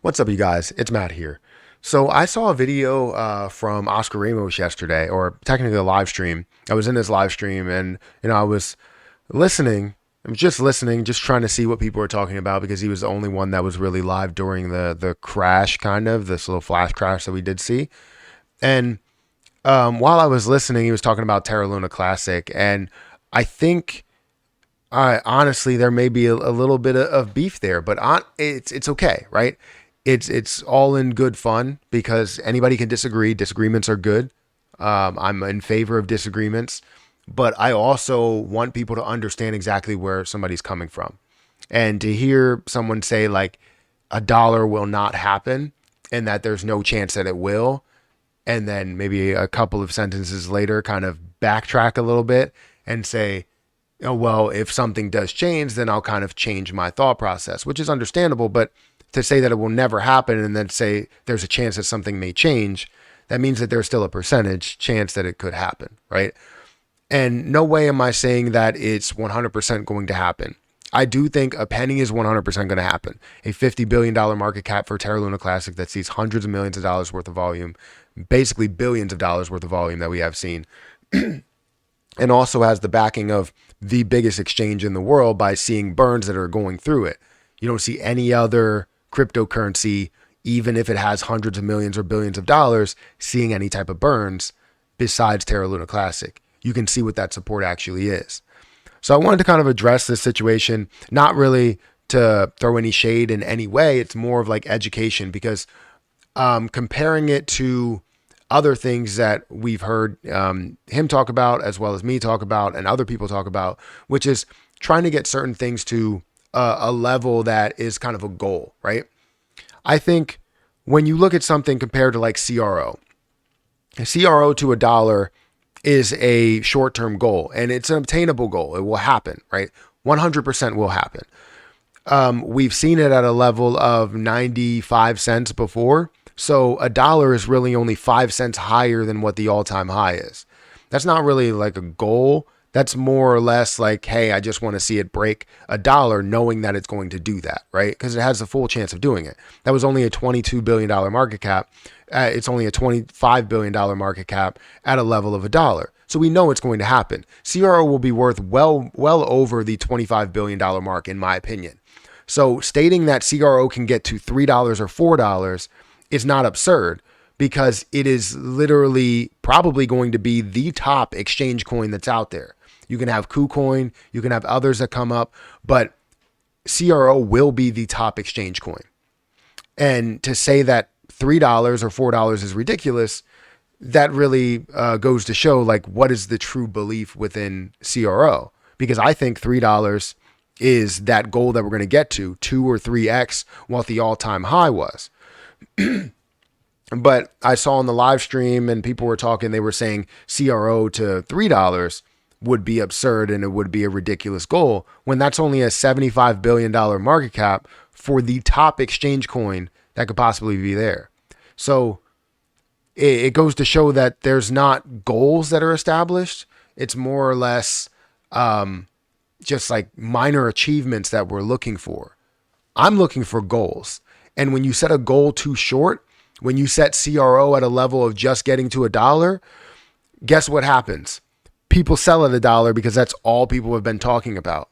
What's up, you guys? It's Matt here. So I saw a video from Oscar Ramos yesterday, or technically a live stream. I was in his live stream, and I was listening. I was just listening, just trying to see what people were talking about because he was the only one that was really live during the crash, kind of this little flash crash that we did see. And while I was listening, he was talking about Terra Luna Classic, and I think honestly, there may be a little bit of beef there, but it's okay, right? It's all in good fun because anybody can disagree. Disagreements are good. I'm in favor of disagreements, but I also want people to understand exactly where somebody's coming from. And to hear someone say like a dollar will not happen and that there's no chance that it will, and then maybe a couple of sentences later kind of backtrack a little bit and say, oh, well, if something does change, then I'll kind of change my thought process, which is understandable. But to say that it will never happen and then say there's a chance that something may change, that means that there's still a percentage chance that it could happen, right? And no way am I saying that it's 100% going to happen. I do think a penny is 100% going to happen. A $50 billion market cap for Terra Luna Classic that sees hundreds of millions of dollars worth of volume, basically billions of dollars worth of volume that we have seen, and also has the backing of the biggest exchange in the world by seeing burns that are going through it. You don't see any other cryptocurrency, even if it has hundreds of millions or billions of dollars, seeing any type of burns besides Terra Luna Classic. You can see what that support actually is. So I wanted to kind of address this situation, not really to throw any shade in any way. It's more of like education because comparing it to other things that we've heard him talk about, as well as me talk about, and other people talk about, which is trying to get certain things to a level that is kind of a goal, right? I think when you look at something compared to like CRO, a CRO to a dollar is a short-term goal, and it's an obtainable goal. It will happen, right? 100% will happen. We've seen it at a level of 95 cents before. So a dollar is really only 5 cents higher than what the all-time high is. That's not really like a goal. That's more or less like, hey, I just want to see it break a dollar knowing that it's going to do that, right? Because it has a full chance of doing it. That was only a $22 billion market cap. It's only a $25 billion market cap at a level of a dollar. So we know it's going to happen. CRO will be worth well over the $25 billion mark, in my opinion. So stating that CRO can get to $3 or $4 is not absurd because it is literally probably going to be the top exchange coin that's out there. You can have KuCoin, you can have others that come up, but CRO will be the top exchange coin. And to say that $3 or $4 is ridiculous, that really goes to show like what is the true belief within CRO. Because I think $3 is that goal that we're going to get to 2 or 3x what the all-time high was. But I saw in the live stream and people were talking, they were saying CRO to $3 would be absurd and it would be a ridiculous goal when that's only a $75 billion market cap for the top exchange coin that could possibly be there. So it goes to show that there's not goals that are established. It's more or less just like minor achievements that we're looking for. I'm looking for goals. And when you set a goal too short, when you set CRO at a level of just getting to a dollar, guess what happens? People sell at a dollar because that's all people have been talking about.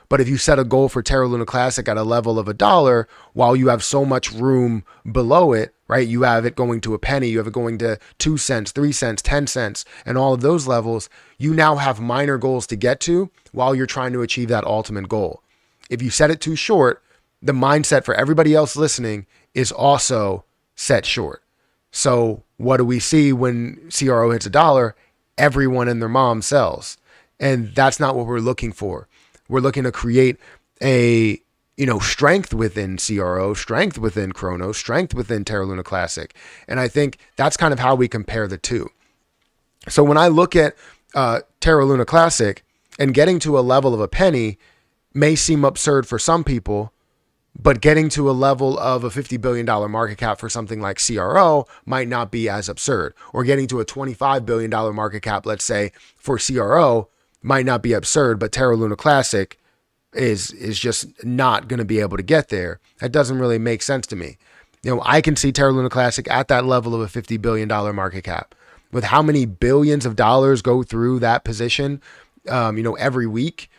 But if you set a goal for Terra Luna Classic at a level of a dollar, while you have so much room below it, right? You have it going to a penny, you have it going to 2 cents, 3 cents, 10 cents, and all of those levels, you now have minor goals to get to while you're trying to achieve that ultimate goal. If you set it too short, the mindset for everybody else listening is also set short. So what do we see when CRO hits a dollar? Everyone and their mom sells. And that's not what we're looking for. We're looking to create a, strength within CRO, strength within Chronos, strength within Terra Luna Classic. And I think that's kind of how we compare the two. So when I look at Terra Luna Classic and getting to a level of a penny may seem absurd for some people, but getting to a level of a $50 billion market cap for something like CRO might not be as absurd. Or getting to a $25 billion market cap, let's say, for CRO might not be absurd, but Terra Luna Classic is just not going to be able to get there. That doesn't really make sense to me. I can see Terra Luna Classic at that level of a $50 billion market cap. With how many billions of dollars go through that position, every week.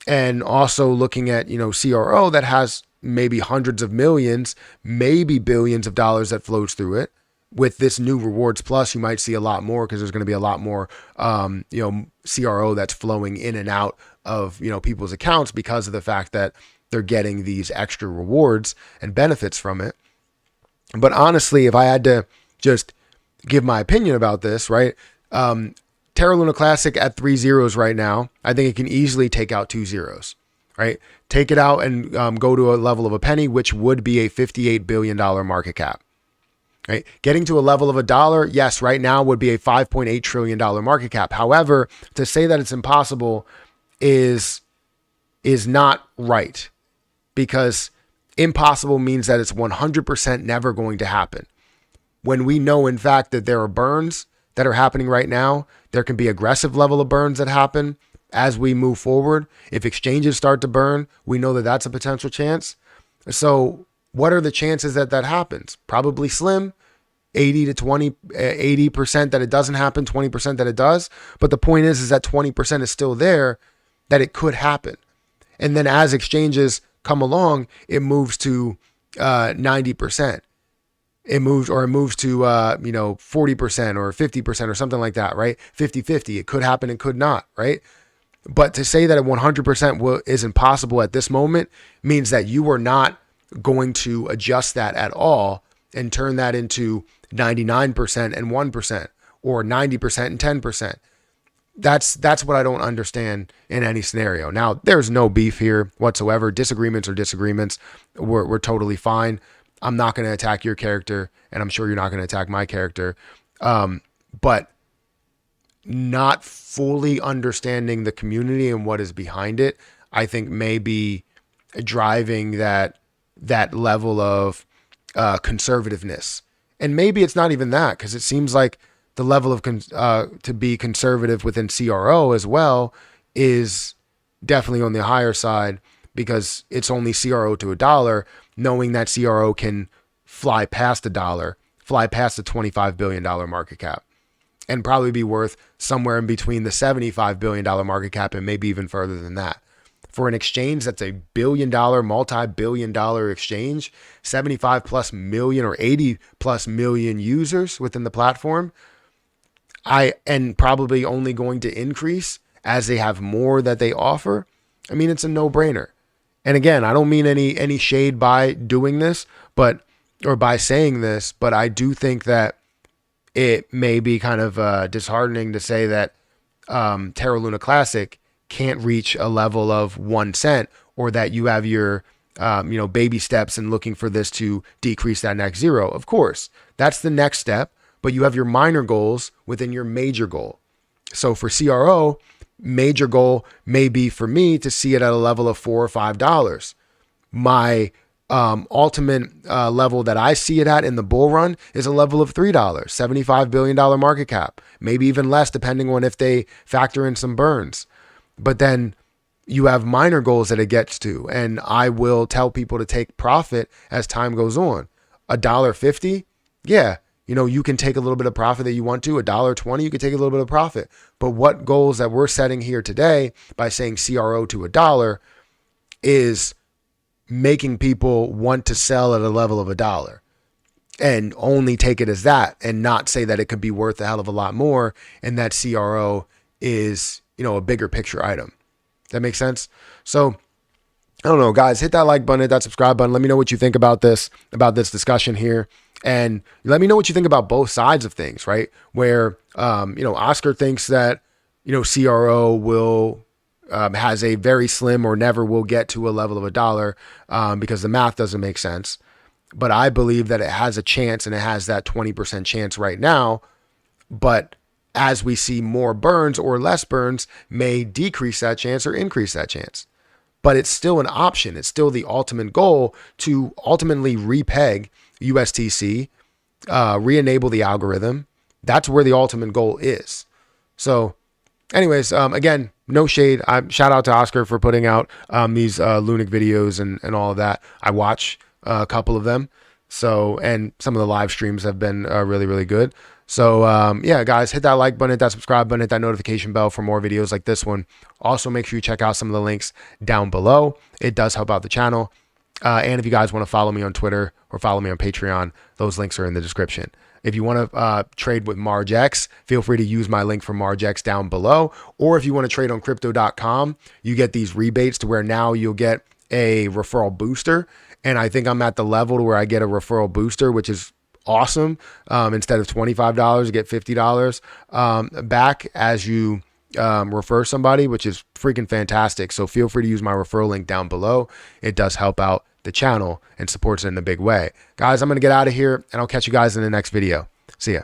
And also looking at, CRO that has maybe hundreds of millions, maybe billions of dollars that flows through it. With this new Rewards Plus, you might see a lot more because there's going to be a lot more, CRO that's flowing in and out of, people's accounts because of the fact that they're getting these extra rewards and benefits from it. But honestly, if I had to just give my opinion about this, right? Terra Luna Classic at 3 zeros right now, I think it can easily take out 2 zeros, right? Take it out and go to a level of a penny, which would be a $58 billion market cap, right? Getting to a level of $1, yes, right now would be a $5.8 trillion market cap. However, to say that it's impossible is not right, because impossible means that it's 100% never going to happen. When we know, in fact, that there are burns that are happening right now, there can be aggressive level of burns that happen as we move forward. If exchanges start to burn, we know that that's a potential chance. So what are the chances that that happens? Probably slim, 80% that it doesn't happen, 20% that it does. But the point is that 20% is still there, that it could happen. And then as exchanges come along, it moves to 90%. It moves to 40% or 50% or something like that, right? 50-50. It could happen, it could not, right? But to say that 100% is impossible at this moment means that you are not going to adjust that at all and turn that into 99% and 1% or 90% and 10%. That's what I don't understand in any scenario. Now, there's no beef here whatsoever. Disagreements are disagreements. We're totally fine. I'm not going to attack your character, and I'm sure you're not going to attack my character. But not fully understanding the community and what is behind it, I think may be driving that level of conservativeness. And maybe it's not even that, because it seems like the level of to be conservative within CRO as well is definitely on the higher side, because it's only CRO to $1, knowing that CRO can fly past $1, fly past the $25 billion market cap, and probably be worth somewhere in between the $75 billion market cap and maybe even further than that. For an exchange that's a billion-dollar, multi-billion-dollar exchange, 75 plus million or 80 plus million users within the platform, and probably only going to increase as they have more that they offer. I mean, it's a no-brainer. And again, I don't mean any shade by doing this, or by saying this, but I do think that it may be kind of disheartening to say that Terra Luna Classic can't reach a level of 1 cent, or that you have your baby steps and looking for this to decrease that next zero. Of course, that's the next step, but you have your minor goals within your major goal. So for CRO, major goal may be for me to see it at a level of $4 or $5. My ultimate level that I see it at in the bull run is a level of $3, $75 billion market cap, maybe even less depending on if they factor in some burns. But then you have minor goals that it gets to, and I will tell people to take profit as time goes on. $1.50, yeah, you can take a little bit of profit that you want to. $1.20, you can take a little bit of profit. But what goals that we're setting here today by saying CRO to $1 is making people want to sell at a level of $1 and only take it as that, and not say that it could be worth a hell of a lot more, and that CRO is, a bigger picture item. That makes sense? So I don't know, guys, hit that like button, hit that subscribe button. Let me know what you think about this discussion here. And let me know what you think about both sides of things, right? Where, Oscar thinks that, CRO will, has a very slim or never will get to a level of $1 because the math doesn't make sense. But I believe that it has a chance, and it has that 20% chance right now. But as we see more burns or less burns, may decrease that chance or increase that chance. But it's still an option. It's still the ultimate goal to ultimately repeg USTC, re-enable the algorithm. That's where the ultimate goal is. So anyways, again, no shade. Shout out to Oscar for putting out these Lunic videos and all of that. I watch a couple of them. So, and some of the live streams have been really, really good. So, yeah, guys, hit that like button, hit that subscribe button, hit that notification bell for more videos like this one. Also, make sure you check out some of the links down below. It does help out the channel. And if you guys want to follow me on Twitter or follow me on Patreon, those links are in the description. If you want to trade with MargeX, feel free to use my link for MargeX down below. Or if you want to trade on crypto.com, you get these rebates to where now you'll get a referral booster. And I think I'm at the level to where I get a referral booster, which is awesome. Instead of $25, get $50 back as you refer somebody, which is freaking fantastic. So feel free to use my referral link down below. It does help out the channel and supports it in a big way. Guys, I'm going to get out of here and I'll catch you guys in the next video. See ya.